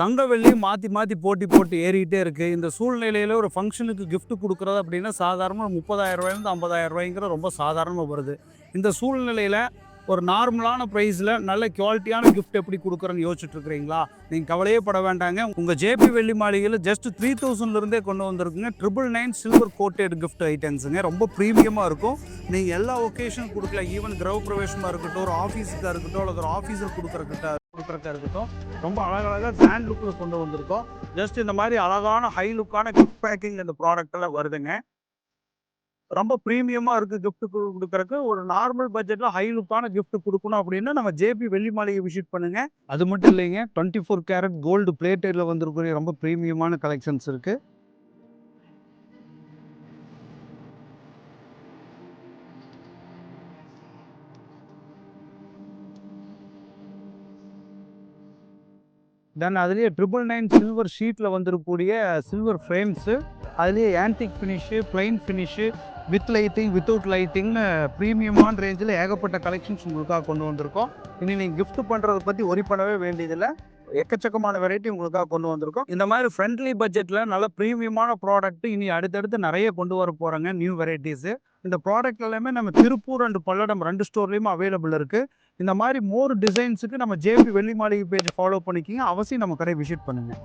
தங்க வெள்ளி மாற்றி மாற்றி போட்டி போட்டு ஏறிக்கிட்டே இருக்குது. இந்த சூழ்நிலையில் ஒரு ஃபங்க்ஷனுக்கு gift கொடுக்குறது அப்படின்னா சாதாரண 30,000 50,000 ரொம்ப சாதாரணமாக வருது. இந்த சூழ்நிலையில் ஒரு நார்மலான ப்ரைஸில் நல்ல குவாலிட்டியான gift எப்படி கொடுக்குறேன்னு யோசிச்சுட்டு இருக்கிறீங்களா? நீங்கள் கவலையே பட வேண்டாங்க. உங்கள் ஜேபி வெள்ளி மாளிகையில் ஜஸ்ட் 3000 கொண்டு வந்திருக்குங்க. 999 சில்வர் கோட்டட் gift ஐட்டம்ஸுங்க. ரொம்ப ப்ரீமியமாக இருக்கும். நீங்கள் எல்லா ஒகேஷனும் கொடுக்கலாம். ஈவன் கிரக பிரவேசமாக இருக்கட்டும், ஒரு ஆஃபீஸுக்காக இருக்கட்டும், அல்லது ஒரு ஆஃபீஸில் கொடுக்குறக்கா இருக்கட்டும், ரொம்ப அழகழகாக கிராண்ட் லுக்கில் கொண்டு வந்திருக்கோம். ஜஸ்ட் இந்த மாதிரி அழகான ஹை லுக்கான கிஃப்ட் பேக்கிங் இந்த ப்ராடக்ட் எல்லாம் வருதுங்க. ரொம்ப ப்ரீமியமா இருக்கு கிஃப்ட் கொடுக்கறதுக்கு. ஒரு நார்மல் பட்ஜெட்ல ஹை லுக்கான கிஃப்ட் கொடுக்கணும் அப்படின்னா நம்ம ஜேபி வெள்ளி மாளிகை விசிட் பண்ணுங்க. அது மட்டும் இல்லைங்க, 24 கேரட் கோல்டு பிளேட்டட்ல வந்திருக்கிற ரொம்ப ப்ரீமியமான கலெக்ஷன்ஸ் இருக்கு. தென் அதுலேயே 999 சில்வர் ஷீட்டில் வந்திருக்கக்கூடிய சில்வர் ஃப்ரேம்ஸு, அதுலேயே antique finish, plain finish, with lighting without லைட்டிங்னு ப்ரீமியமான ரேஞ்சில் ஏகப்பட்ட கலெக்ஷன்ஸ் உங்களுக்காக கொண்டு வந்திருக்கோம். இனி நீங்கள் கிஃப்ட் பண்ணுறதை பற்றி ஒரி பண்ணவே வேண்டியதில்லை. எக்கச்சக்கமான வெரைட்டி உங்களுக்காக கொண்டு வந்திருக்கோம். இந்த மாதிரி ஃப்ரெண்ட்லி பட்ஜெட்டில் நல்ல ப்ரீமியமான ப்ராடக்ட் இனி அடுத்தடுத்து நிறைய கொண்டு வர போகிறாங்க, நியூ வெரைட்டிஸு. இந்த ப்ராடக்ட் எல்லாமே நம்ம திருப்பூர் அண்ட் பல்லடம் 2 ஸ்டோர்லேயுமே அவைலபிள் இருக்குது. இந்த மாதிரி மோர் டிசைன்ஸுக்கு நம்ம ஜேபி வெள்ளி மாளிகை பேஜ் ஃபாலோ பண்ணிக்கிங்க. அவசியம் நம்ம கடை விசிட் பண்ணுங்கள்.